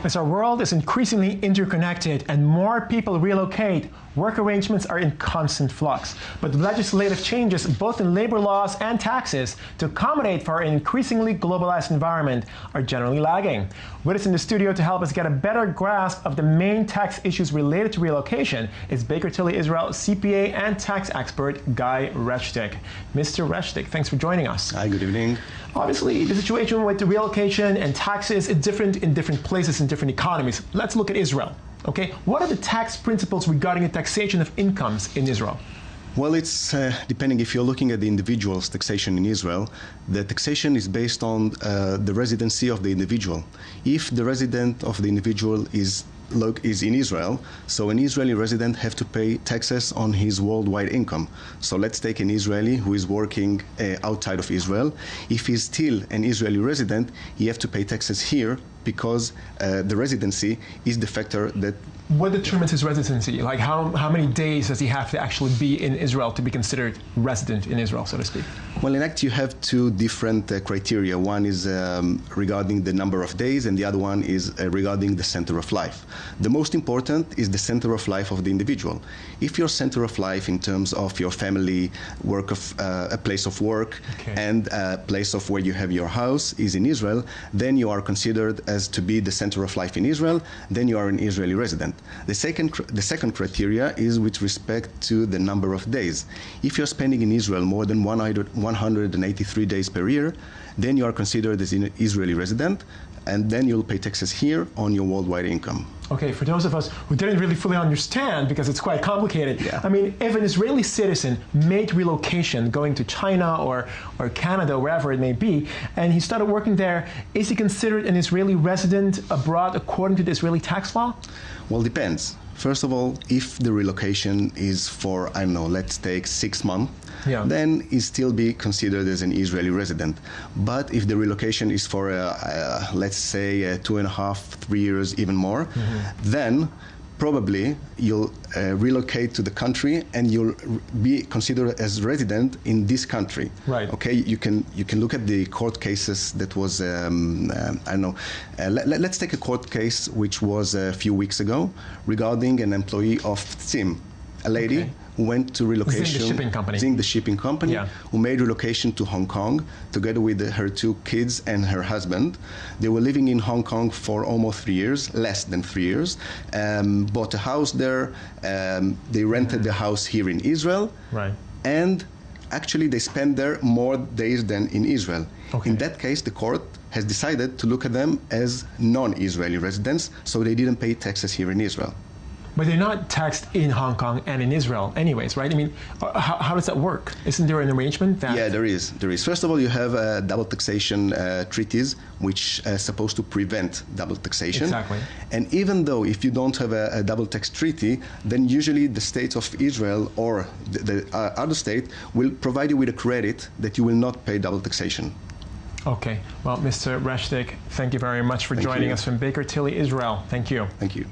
As our world is increasingly interconnected and more people relocate, work arrangements are in constant flux. But legislative changes both in labor laws and taxes to accommodate for an increasingly globalized environment are generally lagging. With us in the studio to help us get a better grasp of the main tax issues related to relocation is Baker Tilly Israel CPA and tax expert Guy Reshtick. Mr. Reshtick, thanks for joining us. Hi, good evening. Obviously, the situation with the relocation and taxes is different in different places and different economies. Let's look at Israel. Okay, what are the tax principles regarding the taxation of incomes in Israel? Well, it's depending if you're looking at the individual's taxation in Israel, the taxation is based on the residency of the individual. If the resident of the individual is in Israel, so an Israeli resident have to pay taxes on his worldwide income. So let's take an Israeli who is working outside of Israel. If he's still an Israeli resident, he have to pay taxes here because the residency is the factor that... What determines his residency? Like how many days does he have to actually be in Israel to be considered resident in Israel, so to speak? Well, in fact, you have two different criteria. One is regarding the number of days, and the other one is regarding the center of life. The most important is the center of life of the individual. If your center of life in terms of your family, work of a place of work, and a place of where you have your house is in Israel, then you are considered as to be the center of life in Israel, then you are an Israeli resident. The second criteria is with respect to the number of days. If you're spending in Israel more than 183 days per year, then you are considered as an Israeli resident, and then you'll pay taxes here on your worldwide income. Okay, for those of us who didn't really fully understand, because it's quite complicated, I mean, if an Israeli citizen made relocation going to China or Canada, wherever it may be, and he started working there, is he considered an Israeli resident abroad according to the Israeli tax law? Well, depends. First of all, if the relocation is for, I don't know, let's take 6 months, then he still be considered as an Israeli resident. But if the relocation is for, let's say, 2.5, 3 years, even more, then probably you'll relocate to the country and you'll be considered as resident in this country. Right. Okay. You can look at the court cases that was I don't know. Let's take a court case which was a few weeks ago regarding an employee of Sim, a lady who went to relocation. Zing, the shipping company, who made relocation to Hong Kong together with her 2 kids and her husband. They were living in Hong Kong for almost 3 years, less than 3 years, bought a house there, they rented the house here in Israel, and actually they spent there more days than in Israel. In that case, the court has decided to look at them as non-Israeli residents, so they didn't pay taxes here in Israel. But they're not taxed in Hong Kong and in Israel anyways, right? I mean, how does that work? Isn't there an arrangement that... Yeah, there is. First of all, you have double taxation treaties, which are supposed to prevent double taxation. Exactly. And even though if you don't have a double tax treaty, then usually the state of Israel or the other state will provide you with a credit that you will not pay double taxation. Okay. Well, Mr. Reshtick, thank you very much for joining us from Baker Tilly, Israel. Thank you. Thank you.